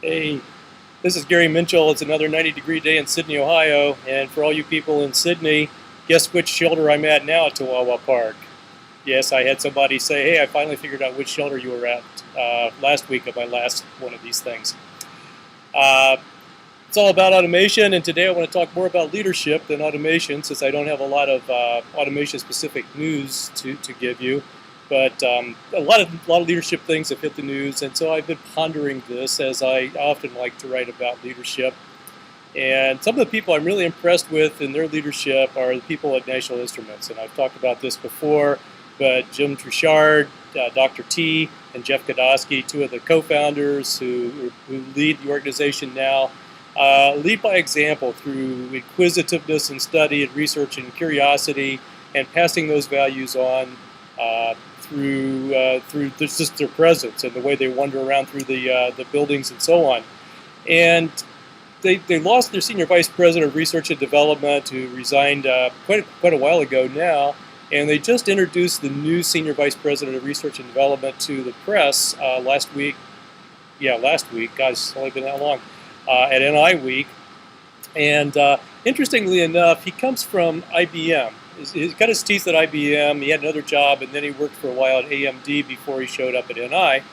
Hey, this is Gary Mintchell. It's another 90-degree day in Sidney, Ohio. And for all you people in Sidney, guess which shelter I'm at now at Tawawa Park? Yes, I had somebody say, hey, I finally figured out which shelter you were at last week of my last one of these things. Uh, it's all about automation, and today I want to talk more about leadership than automation, since I don't have a lot of automation-specific news to give you. But a lot of leadership things have hit the news, and so I've been pondering this, as I often like to write about leadership. And some of the people I'm really impressed with in their leadership are the people at National Instruments. And I've talked about this before, but Jim Truchard, Dr. T, and Jeff Godosky, two of the co-founders who lead the organization now, lead by example through inquisitiveness and study and research and curiosity, and passing those values on through just their presence and the way they wander around through the buildings and so on. And they lost their senior vice president of research and development, who resigned quite a while ago now, and they just introduced the new senior vice president of research and development to the press last week. Yeah, last week. Gosh, it's only been that long. At NI Week. And interestingly enough, he comes from IBM. He got his teeth at IBM, he had another job, and then he worked for a while at AMD before he showed up at NI.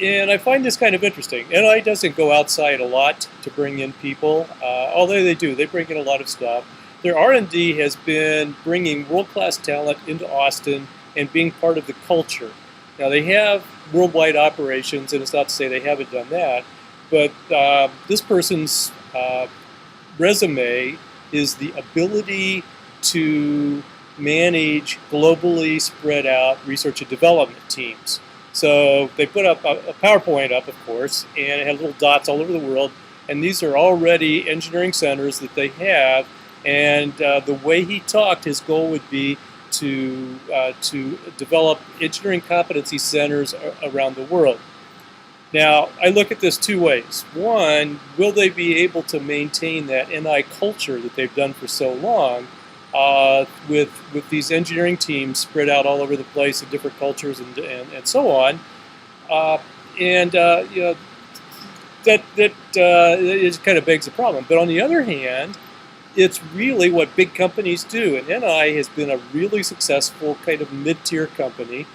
And I find this kind of interesting. NI doesn't go outside a lot to bring in people, although they do. They bring in a lot of stuff. Their R&D has been bringing world-class talent into Austin and being part of the culture. Now, they have worldwide operations, and it's not to say they haven't done that, but this person's resume is the ability to manage globally spread out research and development teams. So they put up a PowerPoint up, of course, and it had little dots all over the world. And these are already engineering centers that they have. And the way he talked, his goal would be to develop engineering competency centers around the world. Now, I look at this two ways. One, will they be able to maintain that NI culture that they've done for so long with these engineering teams spread out all over the place in different cultures and so on? You know, that it kind of begs the problem. But on the other hand, it's really what big companies do. And NI has been a really successful kind of mid-tier company.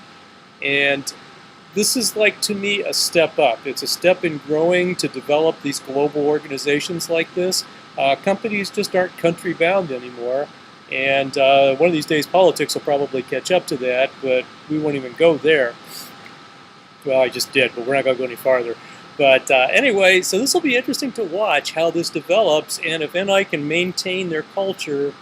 And this is, like, to me, a step up. It's a step in growing to develop these global organizations like this. Companies just aren't country-bound anymore. And one of these days, politics will probably catch up to that, but we won't even go there. Well, I just did, but we're not going to go any farther. But anyway, so this will be interesting to watch how this develops, and if NI can maintain their culture,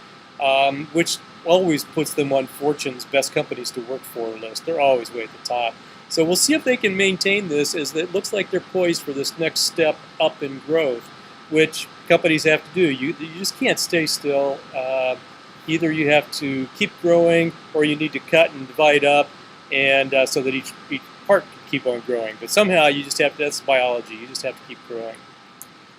which always puts them on Fortune's best companies to work for list. They're always way at the top. So we'll see if they can maintain this, as it looks like they're poised for this next step up in growth, which companies have to do. You just can't stay still. Either you have to keep growing, or you need to cut and divide up, and so that each part can keep on growing. But somehow you just have to, that's biology, you just have to keep growing.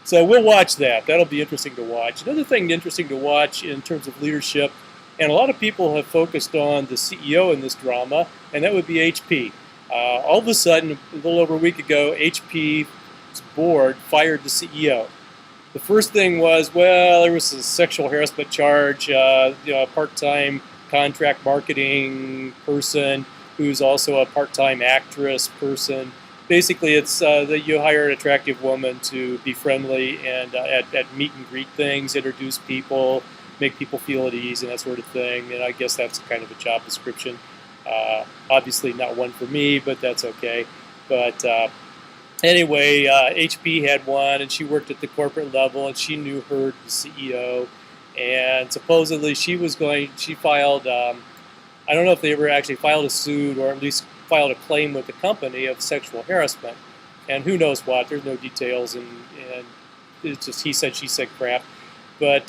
So we'll watch that. That'll be interesting to watch. Another thing interesting to watch in terms of leadership, and a lot of people have focused on the CEO in this drama, and that would be HP. All of a sudden, a little over a week ago, HP's board fired the CEO. The first thing was, well, there was a sexual harassment charge, a part-time contract marketing person who's also a part-time actress person. Basically, it's that you hire an attractive woman to be friendly and at meet and greet things, introduce people, make people feel at ease and that sort of thing. And I guess that's kind of a job description. Obviously not one for me, but that's okay. But anyway, HP had one, and she worked at the corporate level, and she knew her, the CEO, and supposedly she filed, I don't know if they ever actually filed a suit, or at least filed a claim with the company of sexual harassment, and who knows what, there's no details, and it's just he said, she said crap. But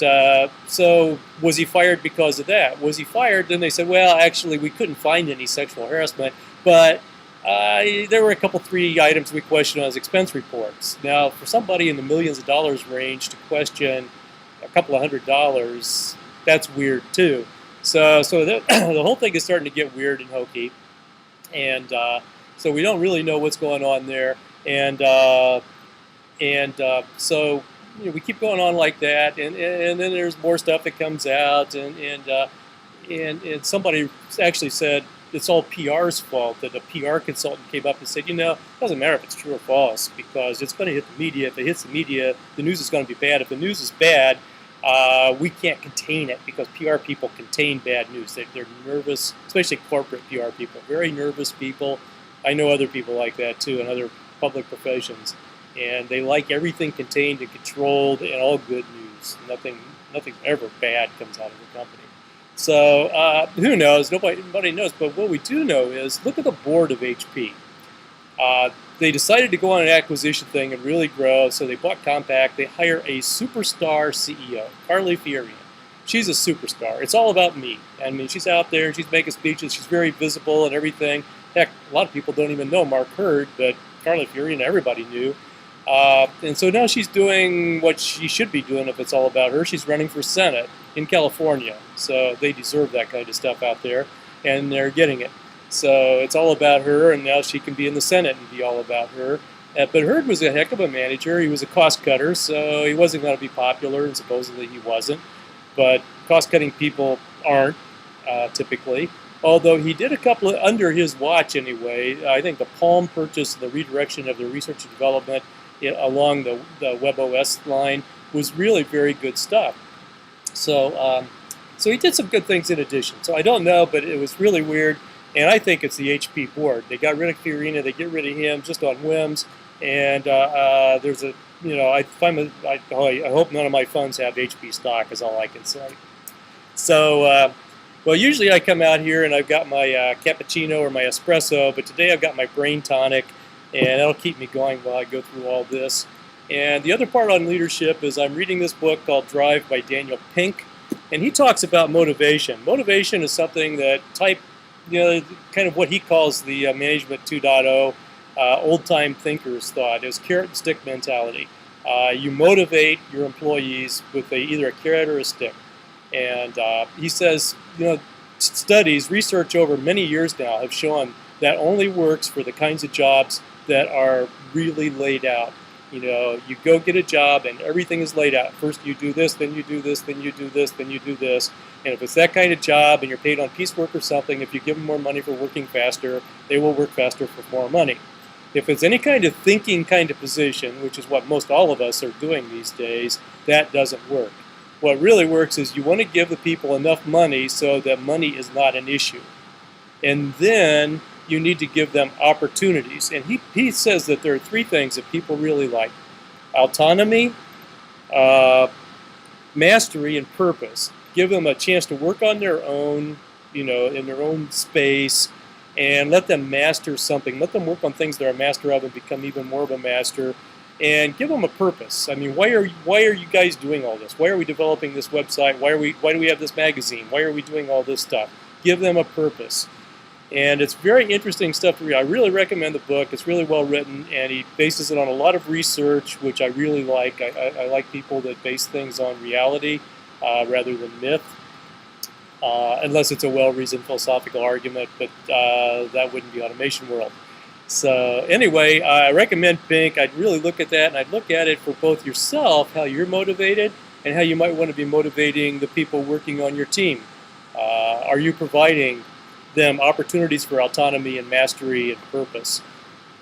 so was he fired because of that? Was he fired? Then they said, well, actually, we couldn't find any sexual harassment, but there were three items we questioned on his expense reports. Now, for somebody in the millions of dollars range to question a couple of $100s, that's weird too. So the whole thing is starting to get weird and hokey, and so we don't really know what's going on there. And And so we keep going on like that, and then there's more stuff that comes out, and somebody actually said it's all PR's fault, that a PR consultant came up and said, it doesn't matter if it's true or false, because it's going to hit the media. If it hits the media, the news is going to be bad. If the news is bad, we can't contain it, because PR people contain bad news. They're nervous, especially corporate PR people, very nervous people. I know other people like that too in other public professions, and they like everything contained and controlled and all good news. Nothing ever bad comes out of the company. So who knows? Nobody knows. But what we do know is, look at the board of HP. They decided to go on an acquisition thing and really grow, so they bought Compaq. They hire a superstar CEO, Carly Fiorina. She's a superstar. It's all about me. I mean, she's out there, she's making speeches, she's very visible and everything. Heck, a lot of people don't even know Mark Hurd, but Carly Fiorina, everybody knew. And so now she's doing what she should be doing if it's all about her. She's running for Senate in California. So they deserve that kind of stuff out there, and they're getting it. So it's all about her, and now she can be in the Senate and be all about her. But Hurd was a heck of a manager. He was a cost cutter, so he wasn't going to be popular, and supposedly he wasn't. But cost-cutting people aren't, typically. Although he did a couple of, under his watch anyway, I think the Palm purchase, the redirection of the research and development along the WebOS line was really very good stuff. So he did some good things in addition. So I don't know, but it was really weird. And I think it's the HP board. They got rid of Fiorina, they get rid of him just on whims. And there's a, I hope none of my funds have HP stock, is all I can say. So, well, usually I come out here and I've got my cappuccino or my espresso, but today I've got my brain tonic, and that'll keep me going while I go through all this. And the other part on leadership is I'm reading this book called Drive by Daniel Pink, and he talks about motivation. Motivation is something that kind of what he calls the Management 2.0 old-time thinkers thought. It was carrot and stick mentality. You motivate your employees with either a carrot or a stick. And he says, studies, research over many years now have shown that only works for the kinds of jobs that are really laid out. You go get a job and everything is laid out. First you do this, then you do this, then you do this, then you do this. And if it's that kind of job and you're paid on piecework or something, if you give them more money for working faster, they will work faster for more money. If it's any kind of thinking kind of position, which is what most all of us are doing these days, that doesn't work. What really works is you want to give the people enough money so that money is not an issue. And then you need to give them opportunities. And he says that there are three things that people really like: autonomy, mastery, and purpose. Give them a chance to work on their own, in their own space, and let them master something. Let them work on things they're a master of and become even more of a master. And give them a purpose. I mean, why are you guys doing all this? Why are we developing this website? Why do we have this magazine? Why are we doing all this stuff? Give them a purpose. And it's very interesting stuff to read. I really recommend the book. It's really well written, and he bases it on a lot of research, which I really like. I like people that base things on reality rather than myth, unless it's a well-reasoned philosophical argument, but that wouldn't be Automation World. So anyway, I recommend Pink. I'd really look at that, and I'd look at it for both yourself, how you're motivated, and how you might want to be motivating the people working on your team. Are you providing them opportunities for autonomy and mastery and purpose?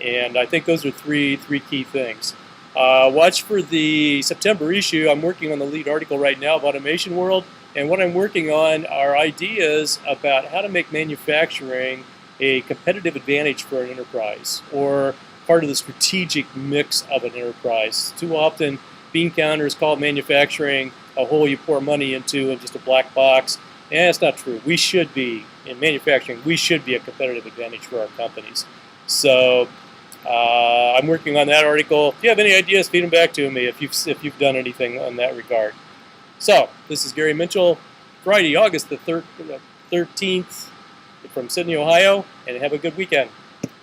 And I think those are three key things. Watch for the September issue. I'm working on the lead article right now of Automation World, and what I'm working on are ideas about how to make manufacturing a competitive advantage for an enterprise, or part of the strategic mix of an enterprise. Too often, bean counters call manufacturing a hole you pour money into and just a black box. And that's not true. We should be, in manufacturing, we should be a competitive advantage for our companies. So I'm working on that article. If you have any ideas, feed them back to me if you've done anything on that regard. So this is Gary Mintchell, Friday, August the 13th, from Sidney, Ohio, and have a good weekend.